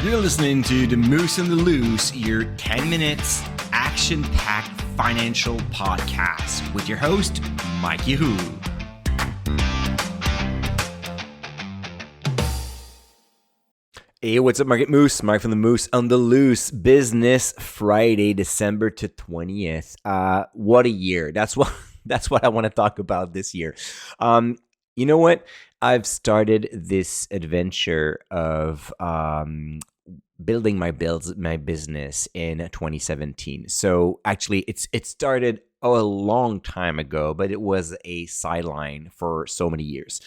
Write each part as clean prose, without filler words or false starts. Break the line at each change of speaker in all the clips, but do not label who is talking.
You're listening to the Moose and the Loose, your 10 minutes action-packed financial podcast with your host, Mikey Hu. Hey, what's up, Market Moose? Mike from the Moose on the Loose. Business Friday, December 20th. What a year. That's what I want to talk about this year. You know what? I've started this adventure of building my business in 2017. So actually, it started a long time ago, but it was a sideline for so many years.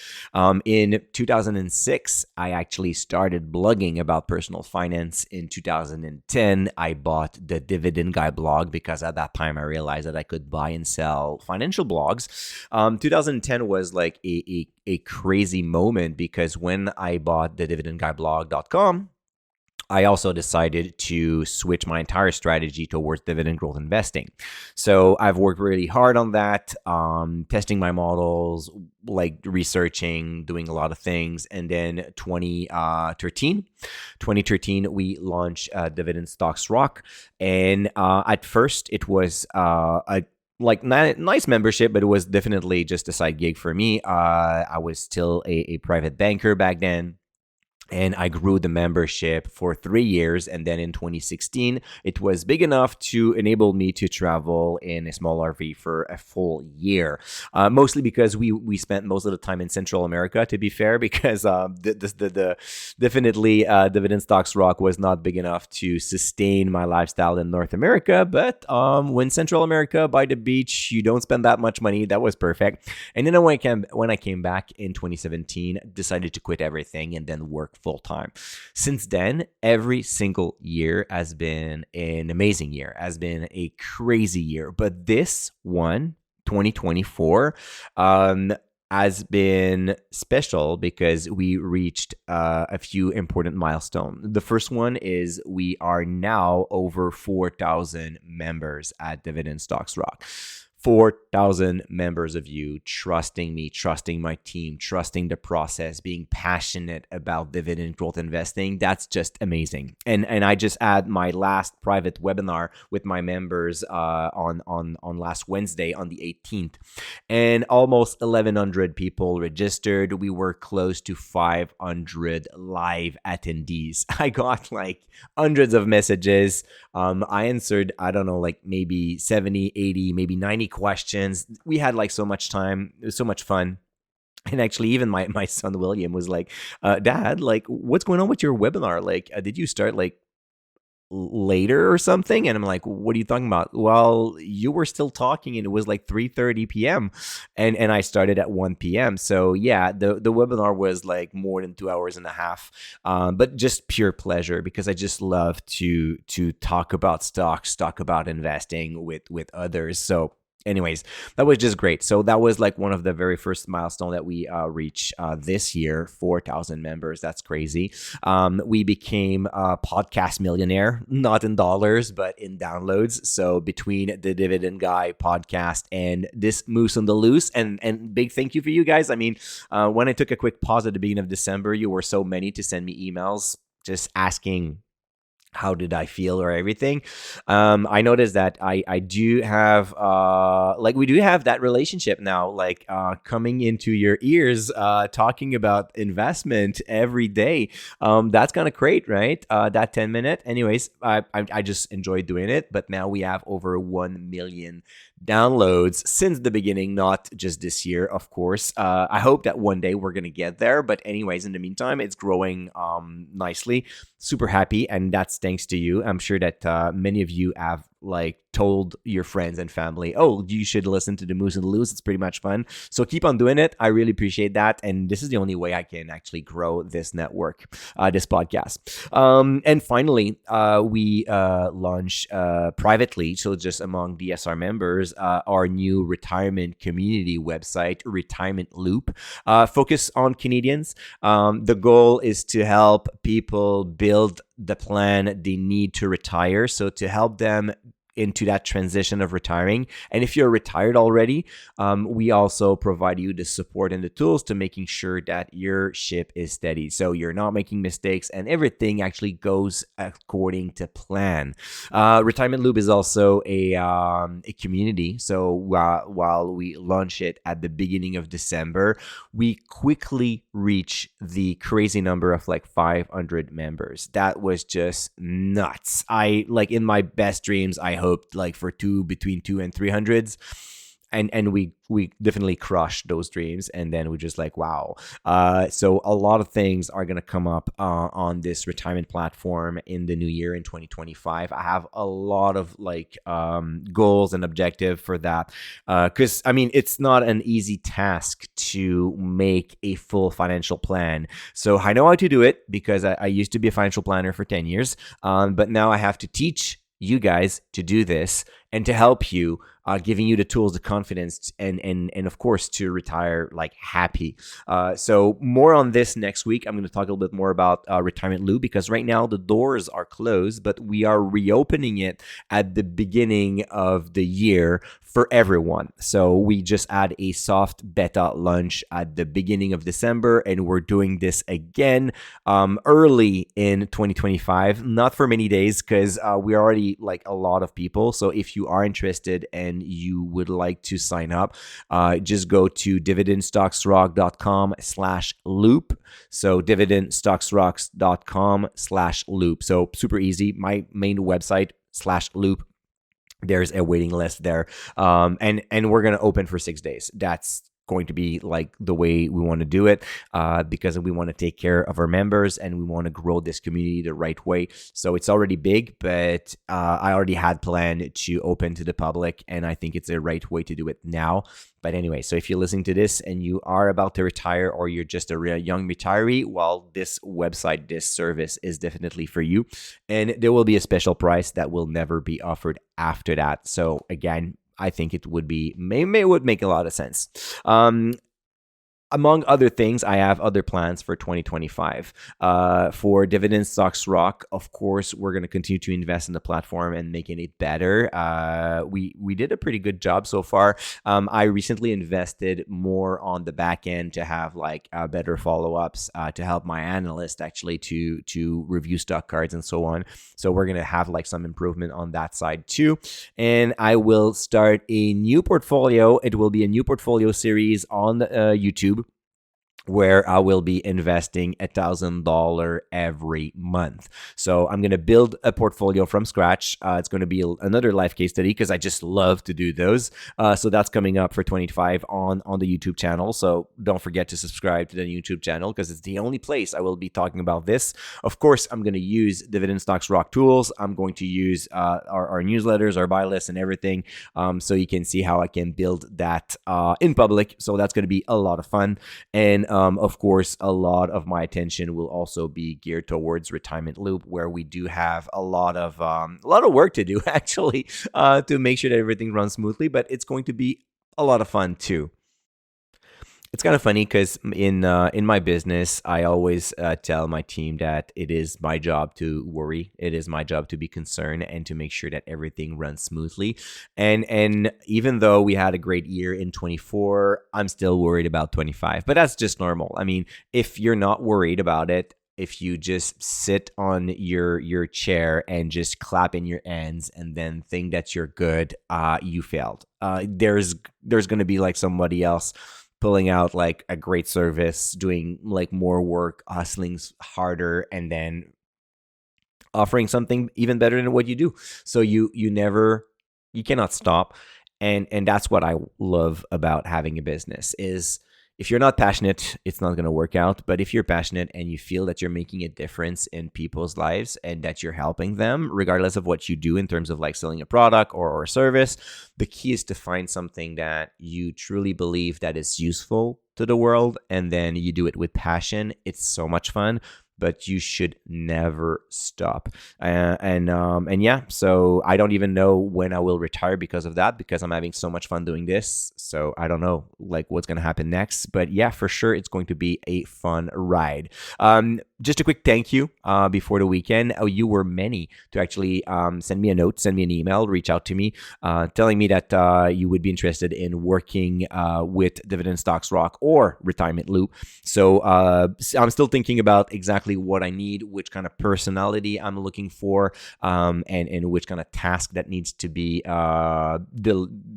In 2006, I actually started blogging about personal finance. In 2010, I bought the Dividend Guy blog because at that time I realized that I could buy and sell financial blogs. 2010 was like a crazy moment because when I bought the dividendguyblog.com, I also decided to switch my entire strategy towards dividend growth investing. So I've worked really hard on that, testing my models, like researching, doing a lot of things. And then 2013, we launched Dividend Stocks Rock. And at first it was nice membership, but it was definitely just a side gig for me. I was still a private banker back then. And I grew the membership for 3 years. And then in 2016, it was big enough to enable me to travel in a small RV for a full year. Mostly because we spent most of the time in Central America, to be fair, because definitely Dividend Stocks Rock was not big enough to sustain my lifestyle in North America. But when Central America by the beach, you don't spend that much money. That was perfect. And then when I came back in 2017, decided to quit everything and then work full time. Since then, every single year has been an amazing year, has been a crazy year. But this one, 2024, has been special because we reached a few important milestones. The first one is we are now over 4,000 members at Dividend Stocks Rock. 4,000 members of you trusting me, trusting my team, trusting the process, being passionate about dividend growth investing. That's just amazing. And I just had my last private webinar with my members on last Wednesday on the 18th. And almost 1,100 people registered. We were close to 500 live attendees. I got like hundreds of messages. I answered, I don't know, like maybe 70, 80, maybe 90 questions. We had like so much time. It was so much fun. And actually, even my son William was like, Dad, like, what's going on with your webinar? Like, did you start like later or something? And I'm like, what are you talking about? Well, you were still talking and it was like 3:30 p.m. and I started at 1 p.m. So yeah, the webinar was like more than 2 hours and a half, but just pure pleasure because I just love to talk about stocks, talk about investing with others. So anyways, that was just great. So that was like one of the very first milestone that we reached this year, 4,000 members. That's crazy. We became a podcast millionaire, not in dollars, but in downloads. So between the Dividend Guy podcast and this Moose on the Loose, and big thank you for you guys. I mean, when I took a quick pause at the beginning of December, you were so many to send me emails just asking how did I feel or everything. I noticed that I do have we do have that relationship now, like coming into your ears, talking about investment every day. That's kind of great, right? That 10 minute. Anyways, I just enjoy doing it. But now we have over 1 million downloads since the beginning, not just this year, of course. I hope that one day we're gonna get there. But anyways, in the meantime, it's growing nicely. Super happy, and that's thanks to you. I'm sure that many of you have like told your friends and family, oh, you should listen to the Moose and the Loose. It's pretty much fun. So keep on doing it. I really appreciate that. And this is the only way I can actually grow this network, this podcast. And finally, we launched privately, so just among DSR members, our new retirement community website, Retirement Loop, focus on Canadians. The goal is to help people build the plan they need to retire. So to help them into that transition of retiring. And if you're retired already, we also provide you the support and the tools to making sure that your ship is steady. So you're not making mistakes and everything actually goes according to plan. Retirement Loop is also a community. So while we launch it at the beginning of December, we quickly reach the crazy number of like 500 members. That was just nuts. I like in my best dreams, I hoped like for between 200 and 300s, and we definitely crushed those dreams. And then we just like, wow. So a lot of things are going to come up on this retirement platform in the new year in 2025. I have a lot of like goals and objective for that, because I mean it's not an easy task to make a full financial plan. So I know how to do it because I used to be a financial planner for 10 years, but now I have to teach you guys to do this and to help you, giving you the tools, the confidence, and of course to retire like happy. So more on this next week. I'm going to talk a little bit more about Retirement Loop, because right now the doors are closed, but we are reopening it at the beginning of the year for everyone. So we just add a soft beta launch at the beginning of December, and we're doing this again early in 2025, not for many days because we already like a lot of people. So if you are interested and you would like to sign up, just go to dividendstocksrock.com/loop. So dividendstocksrock.com/loop. So super easy. My main website /loop. There's a waiting list there. And we're going to open for 6 days. That's going to be like the way we want to do it, because we want to take care of our members and we want to grow this community the right way. So it's already big, but I already had planned to open to the public, and I think it's the right way to do it now. But anyway, so if you're listening to this and you are about to retire, or you're just a real young retiree, well, this website, this service is definitely for you. And there will be a special price that will never be offered after that. So again, I think it would make a lot of sense. Among other things, I have other plans for 2025. For Dividend Stocks Rock, of course, we're going to continue to invest in the platform and making it better. We did a pretty good job so far. I recently invested more on the back end to have like better follow-ups, to help my analyst actually to review stock cards and so on. So we're going to have like some improvement on that side too. And I will start a new portfolio. It will be a new portfolio series on YouTube, where I will be investing $1,000 every month. So I'm going to build a portfolio from scratch. It's going to be another life case study because I just love to do those. So that's coming up for 25 on the YouTube channel. So don't forget to subscribe to the YouTube channel because it's the only place I will be talking about this. Of course, I'm going to use Dividend Stocks Rock tools. I'm going to use our newsletters, our buy lists, and everything, so you can see how I can build that in public. So that's going to be a lot of fun. And of course, a lot of my attention will also be geared towards Retirement Loop, where we do have a lot of work to do actually, to make sure that everything runs smoothly. But it's going to be a lot of fun too. It's kind of funny because in my business, I always tell my team that it is my job to worry. It is my job to be concerned and to make sure that everything runs smoothly. And even though we had a great year in 24, I'm still worried about 25. But that's just normal. I mean, if you're not worried about it, if you just sit on your chair and just clap in your hands and then think that you're good, you failed. There's going to be like somebody else pulling out like a great service, doing like more work, hustling harder, and then offering something even better than what you do. So you cannot stop. And that's what I love about having a business is, if you're not passionate, it's not going to work out. But if you're passionate and you feel that you're making a difference in people's lives and that you're helping them, regardless of what you do in terms of like selling a product or a service, the key is to find something that you truly believe that is useful to the world, and then you do it with passion. It's so much fun. But you should never stop. And yeah, so I don't even know when I will retire because of that, because I'm having so much fun doing this. So I don't know like what's going to happen next. But yeah, for sure, it's going to be a fun ride. just a quick thank you before the weekend. You were many to actually send me a note, send me an email, reach out to me, telling me that you would be interested in working with Dividend Stocks Rock or Retirement Loop. So I'm still thinking about exactly what I need, which kind of personality I'm looking for, and which kind of task that needs to be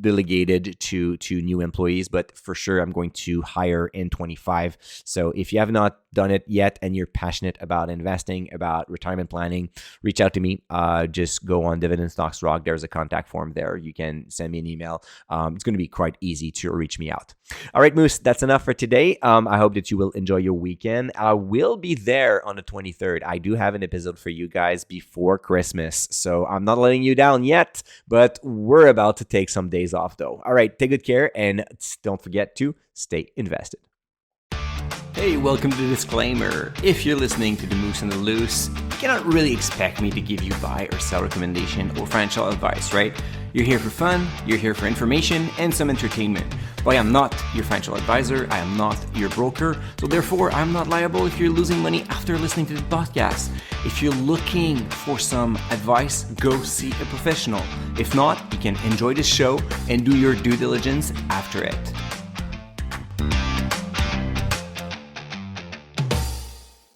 delegated to new employees. But for sure, I'm going to hire in 25. So if you have not done it yet and you're passionate about investing, about retirement planning, reach out to me. Just go on Dividend Stocks Rock. There's a contact form there. You can send me an email. It's going to be quite easy to reach me out. All right, Moose, that's enough for today. I hope that you will enjoy your weekend. I will be there on the 23rd. I do have an episode for you guys before Christmas, so I'm not letting you down yet, but we're about to take some days off though. All right, take good care and don't forget to stay invested. Hey, welcome to the disclaimer. If you're listening to The Moose and the Loose, you cannot really expect me to give you buy or sell recommendation or financial advice, right? You're here for fun, you're here for information and some entertainment. But I am not your financial advisor, I am not your broker, so therefore I'm not liable if you're losing money after listening to the podcast. If you're looking for some advice, go see a professional. If not, you can enjoy the show and do your due diligence after it.